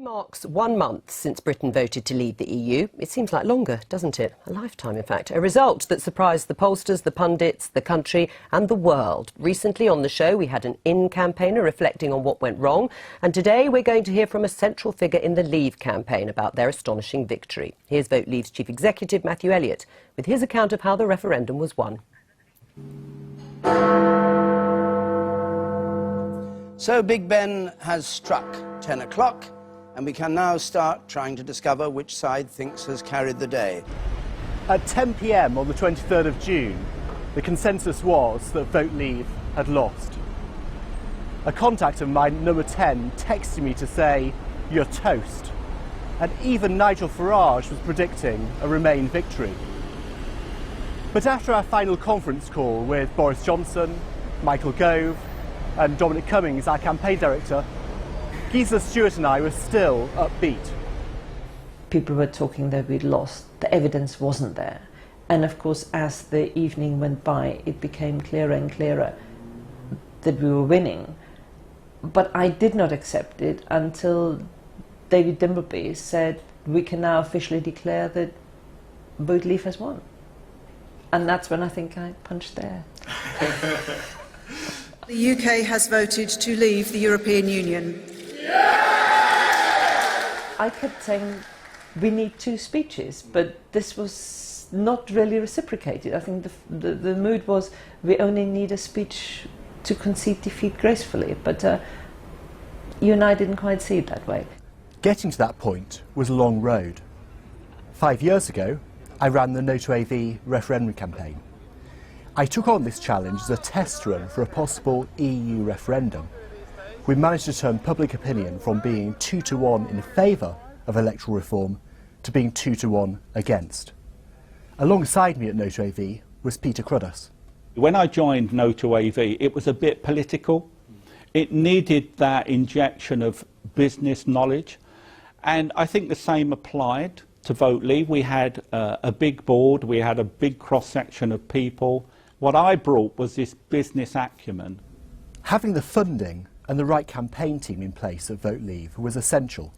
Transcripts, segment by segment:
Marks 1 month since Britain voted to leave the EU. It seems like longer, doesn't it? A lifetime, in fact. A result that surprised the pollsters, the pundits, the country and the world. Recently on the show, we had an in campaigner reflecting on what went wrong. And today we're going to hear from a central figure in the Leave campaign about their astonishing victory. Here's Vote Leave's Chief Executive, Matthew Elliott, with his account of how the referendum was won. So Big Ben has struck 10 o'clock. And we can now start trying to discover which side thinks has carried the day. At 10 p.m. on the 23rd of June, the consensus was that Vote Leave had lost. A contact of mine, number 10, texted me to say, "You're toast." And even Nigel Farage was predicting a Remain victory. But after our final conference call with Boris Johnson, Michael Gove and Dominic Cummings, our campaign director, Gisela Stewart and I were still upbeat. People were talking that we'd lost. The evidence wasn't there. And of course, as the evening went by, it became clearer and clearer that we were winning. But I did not accept it until David Dimbleby said, we can now officially declare that Vote Leave has won. And that's when I think I punched there. The UK has voted to leave the European Union. I kept saying we need 2 speeches, but this was not really reciprocated. I think the mood was we only need a speech to concede defeat gracefully, but you and I didn't quite see it that way. Getting to that point was a long road. 5 years ago, I ran the No to AV referendum campaign. I took on this challenge as a test run for a possible EU referendum. We managed to turn public opinion from being 2-1 in favour of electoral reform to being 2-1 against. Alongside me at No to AV was Peter Cruddas. When I joined No to AV, it was a bit political. It needed that injection of business knowledge, and I think the same applied to Vote Leave. We had a big board, we had a big cross-section of people. What I brought was this business acumen. Having the funding and the right campaign team in place at Vote Leave was essential.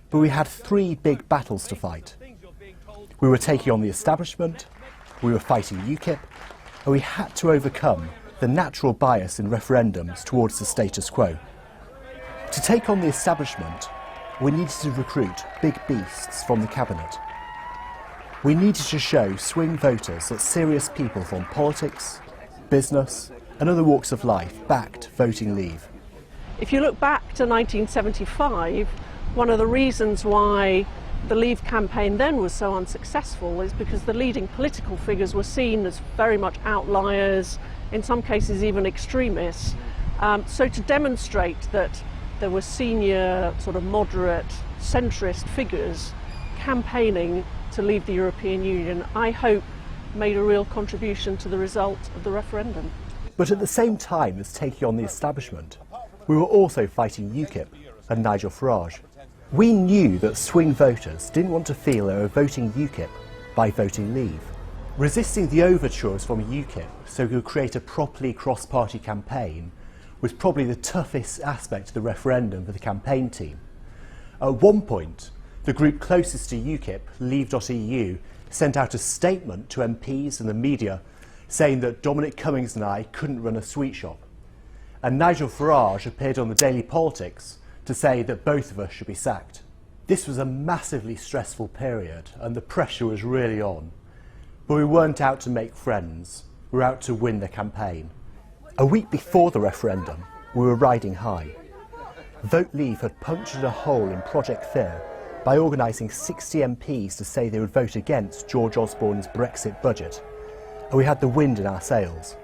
But we had 3 big battles to fight. We were taking on the establishment, we were fighting UKIP, and we had to overcome the natural bias in referendums towards the status quo. To take on the establishment, we needed to recruit big beasts from the cabinet. We needed to show swing voters that serious people from politics, business, and other walks of life backed Voting Leave. If you look back to 1975, one of the reasons why the Leave campaign then was so unsuccessful is because the leading political figures were seen as very much outliers, in some cases even extremists. So to demonstrate that there were senior, sort of moderate, centrist figures campaigning to leave the European Union, I hope made a real contribution to the result of the referendum. But at the same time as taking on the establishment, we were also fighting UKIP and Nigel Farage. We knew that swing voters didn't want to feel they were voting UKIP by voting Leave. Resisting the overtures from UKIP so we could create a properly cross-party campaign was probably the toughest aspect of the referendum for the campaign team. At one point, the group closest to UKIP, Leave.eu, sent out a statement to MPs and the media saying that Dominic Cummings and I couldn't run a sweet shop. And Nigel Farage appeared on the Daily Politics to say that both of us should be sacked. This was a massively stressful period and the pressure was really on. But we weren't out to make friends, we were out to win the campaign. A week before the referendum, we were riding high. Vote Leave had punctured a hole in Project Fear by organising 60 MPs to say they would vote against George Osborne's Brexit budget, and we had the wind in our sails.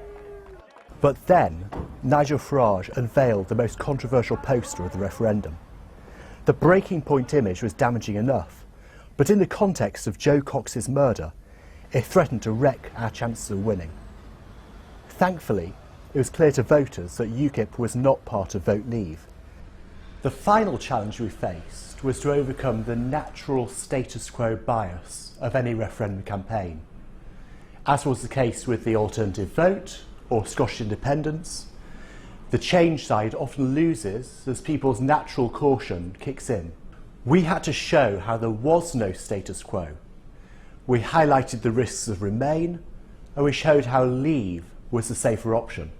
But then, Nigel Farage unveiled the most controversial poster of the referendum. The breaking point image was damaging enough, but in the context of Joe Cox's murder, it threatened to wreck our chances of winning. Thankfully, it was clear to voters that UKIP was not part of Vote Leave. The final challenge we faced was to overcome the natural status quo bias of any referendum campaign. As was the case with the alternative vote or Scottish independence, the change side often loses as people's natural caution kicks in. We had to show how there was no status quo. We highlighted the risks of Remain, and we showed how Leave was the safer option.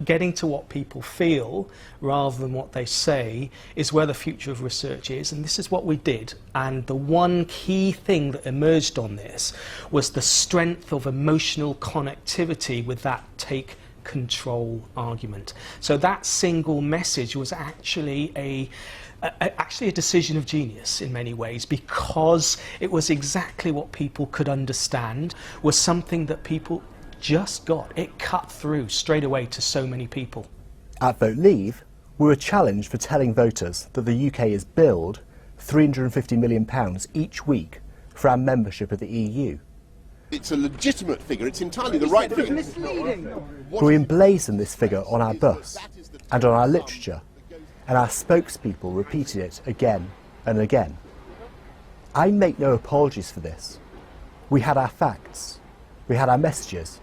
Getting to what people feel rather than what they say is where the future of research is, and this is what we did. And the one key thing that emerged on this was the strength of emotional connectivity with that take control argument. So that single message was actually a decision of genius in many ways, because it was exactly what people could understand, was something that people just got. It cut through straight away to so many people. At Vote Leave, we were challenged for telling voters that the UK has billed £350 million each week for our membership of the EU. It's a legitimate figure, it's entirely the right figure. We emblazoned this figure on our bus and on our literature, and our spokespeople repeated it again and again. I make no apologies for this. We had our facts, we had our messages,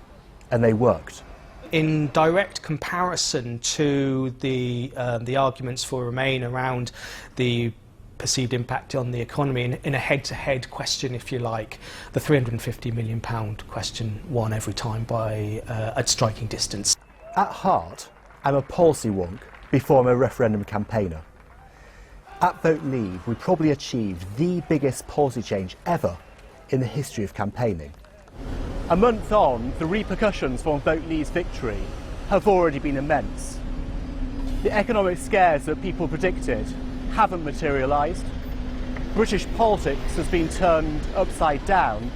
and they worked. In direct comparison to the arguments for Remain around the perceived impact on the economy, in a head-to-head question, if you like, the £350 million question won every time by a striking distance. At heart, I'm a policy wonk before I'm a referendum campaigner. At Vote Leave, we probably achieved the biggest policy change ever in the history of campaigning. A month on, the repercussions from Vote Leave's victory have already been immense. The economic scares that people predicted haven't materialised. British politics has been turned upside down,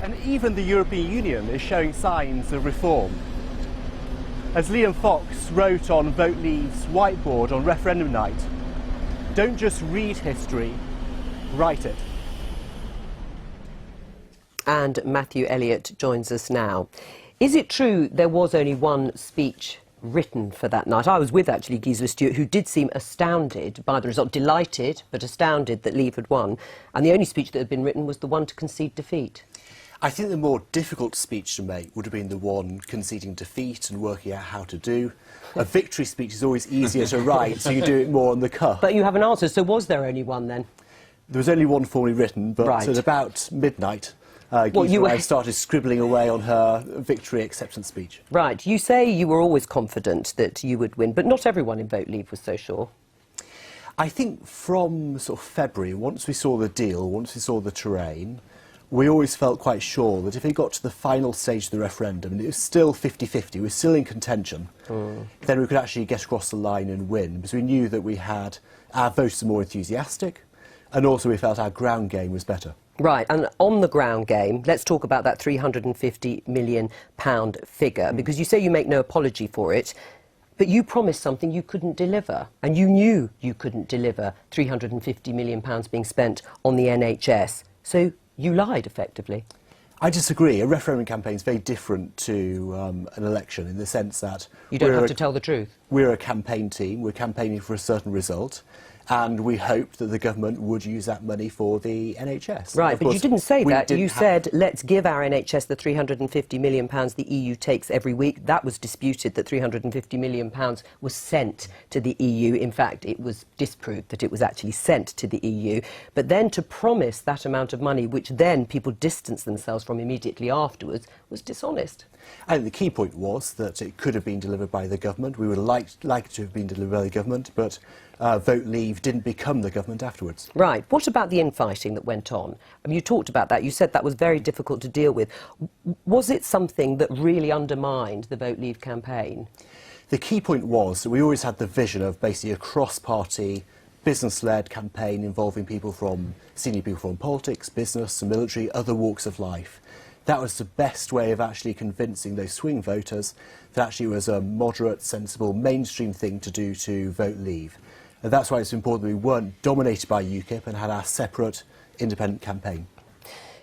and even the European Union is showing signs of reform. As Liam Fox wrote on Vote Leave's whiteboard on referendum night, don't just read history, write it. And Matthew Elliott joins us now. Is it true there was only one speech written for that night? I was with, actually, Gisela Stewart, who did seem astounded by the result, delighted but astounded that Leave had won, and the only speech that had been written was the one to concede defeat. I think the more difficult speech to make would have been the one conceding defeat and working out how to do. A victory speech is always easier to write, so you do it more on the cuff. But you have an answer, so was there only one then? There was only one formally written, but right. At about midnight, I started scribbling away on her victory acceptance speech. Right. You say you were always confident that you would win, but not everyone in Vote Leave was so sure. I think from sort of February, once we saw the deal, once we saw the terrain, we always felt quite sure that if it got to the final stage of the referendum, and it was still 50-50, we were still in contention, then we could actually get across the line and win, because we knew that we had our voters more enthusiastic, and also we felt our ground game was better. Right, and on the ground game, let's talk about that £350 million figure, because you say you make no apology for it, but you promised something you couldn't deliver, and you knew you couldn't deliver £350 million being spent on the NHS, so you lied, effectively. I disagree. A referendum campaign is very different to an election in the sense that... You don't have to tell the truth. We're a campaign team, we're campaigning for a certain result, and we hoped that the government would use that money for the NHS. Right, but you didn't say that. You said, let's give our NHS the £350 million the EU takes every week. That was disputed, that £350 million was sent to the EU. In fact, it was disproved that it was actually sent to the EU. But then to promise that amount of money, which then people distanced themselves from immediately afterwards, was dishonest. I think the key point was that it could have been delivered by the government. We would like to have been delivered by the government, but Vote Leave didn't become the government afterwards. Right. What about the infighting that went on? I mean, you talked about that. You said that was very difficult to deal with. Was it something that really undermined the Vote Leave campaign? The key point was that we always had the vision of basically a cross-party, business-led campaign involving senior people from politics, business, the military, other walks of life. That was the best way of actually convincing those swing voters that actually it was a moderate, sensible, mainstream thing to do to Vote Leave. And that's why it's important that we weren't dominated by UKIP and had our separate independent campaign.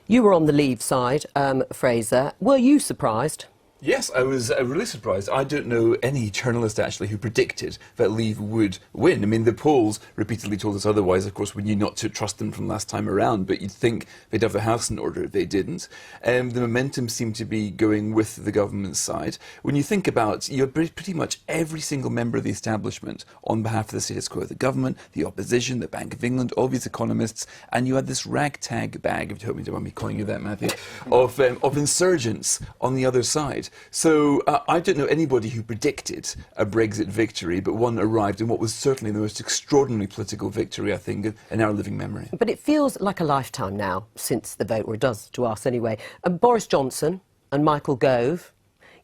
You were on the Leave side, Fraser. Were you surprised? Yes, I was really surprised. I don't know any journalist actually who predicted that Leave would win. I mean, the polls repeatedly told us otherwise. Of course, we knew not to trust them from last time around, but you'd think they'd have the house in order. They didn't. The momentum seemed to be going with the government's side. When you think about, you had pretty much every single member of the establishment on behalf of the status quo, the government, the opposition, the Bank of England, all these economists, and you had this ragtag bag, if you don't mind me calling you that, Matthew, of insurgents on the other side. So I don't know anybody who predicted a Brexit victory, but one arrived in what was certainly the most extraordinary political victory, I think, in our living memory. But it feels like a lifetime now since the vote, or it does to us anyway. Boris Johnson and Michael Gove,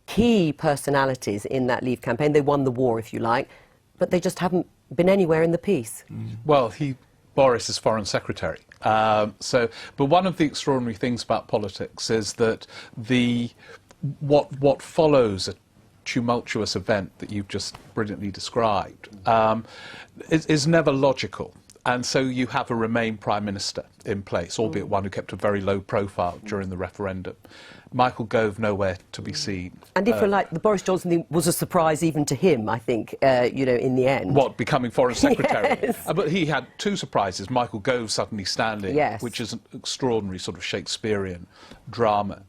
key personalities in that Leave campaign. They won the war, if you like, but they just haven't been anywhere in the piece. Well, Boris is Foreign Secretary. But one of the extraordinary things about politics is that what follows a tumultuous event that you've just brilliantly described is never logical. And so you have a Remain Prime Minister in place, albeit one who kept a very low profile during the referendum. Michael Gove nowhere to be seen. And if you like, the Boris Johnson thing was a surprise even to him, I think, in the end. What, becoming Foreign Secretary? Yes. But he had two surprises. Michael Gove suddenly standing, yes, which is an extraordinary sort of Shakespearean drama.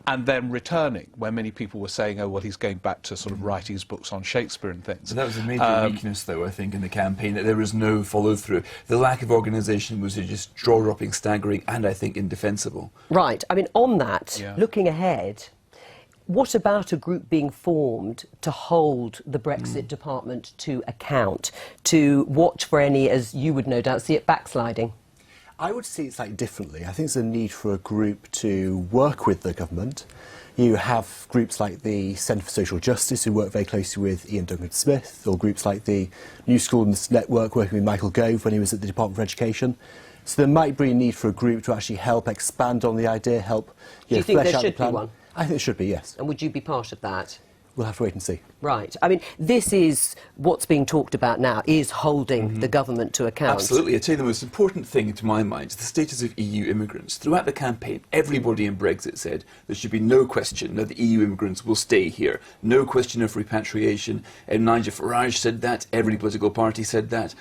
And then returning, where many people were saying, oh, well, he's going back to sort of writing his books on Shakespeare and things. So that was a major weakness, though, I think, in the campaign, that there was no follow-through. The lack of organisation was just jaw-dropping, staggering, and I think indefensible. Right. I mean, on that, looking ahead, what about a group being formed to hold the Brexit department to account, to watch for any, as you would no doubt see it, backsliding? I would see it slightly differently. I think there's a need for a group to work with the government. You have groups like the Centre for Social Justice, who work very closely with Ian Duncan-Smith, or groups like the New Schools Network, working with Michael Gove when he was at the Department for Education. So there might be a need for a group to actually help expand on the idea, help Do you think flesh there out the should plan. be one? I think there should be, yes. And would you be part of that? We'll have to wait and see. Right. I mean, this is what's being talked about now, is holding the government to account. Absolutely. I tell you, the most important thing, to my mind, is the status of EU immigrants. Throughout the campaign, everybody in Brexit said there should be no question that the EU immigrants will stay here. No question of repatriation. And Nigel Farage said that. Every political party said that.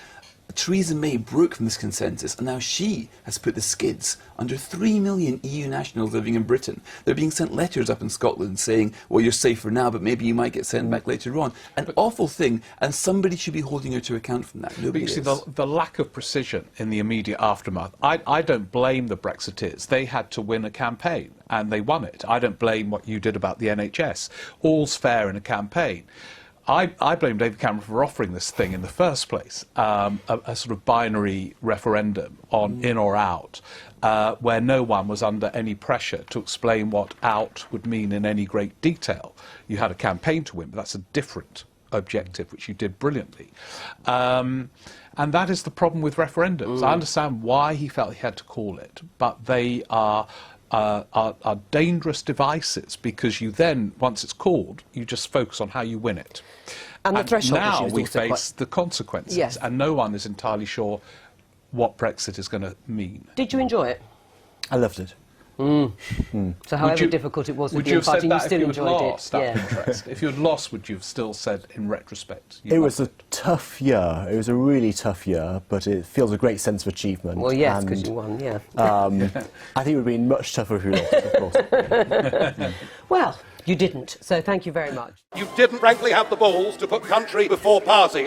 Theresa May broke from this consensus, and now she has put the skids under 3 million EU nationals living in Britain. They're being sent letters up in Scotland saying, well, you're safe for now, but maybe you might get sent back later on. An awful thing, and somebody should be holding her to account from that. Nobody is. But you see, the lack of precision in the immediate aftermath, I don't blame the Brexiteers. They had to win a campaign, and they won it. I don't blame what you did about the NHS. All's fair in a campaign. I blame David Cameron for offering this thing in the first place, a sort of binary referendum on in or out, where no one was under any pressure to explain what out would mean in any great detail. You had a campaign to win, but that's a different objective, which you did brilliantly. And that is the problem with referendums. I understand why he felt he had to call it, but they are dangerous devices, because you then, once it's called, you just focus on how you win it. And the threshold now issue is we also face the consequences, Yes. and no one is entirely sure what Brexit is going to mean. Did you enjoy it? I loved it. So however difficult it was with Would the you have said infighting, you that if still you had enjoyed lost, it? out of interest? If you had lost, would you have still said, in retrospect? It was a tough year. It was a really tough year, but it feels a great sense of achievement. Well, yes, because you won, yeah. I think it would have been much tougher if we lost, of course. Well, you didn't, so thank you very much. You didn't, frankly, have the balls to put country before party.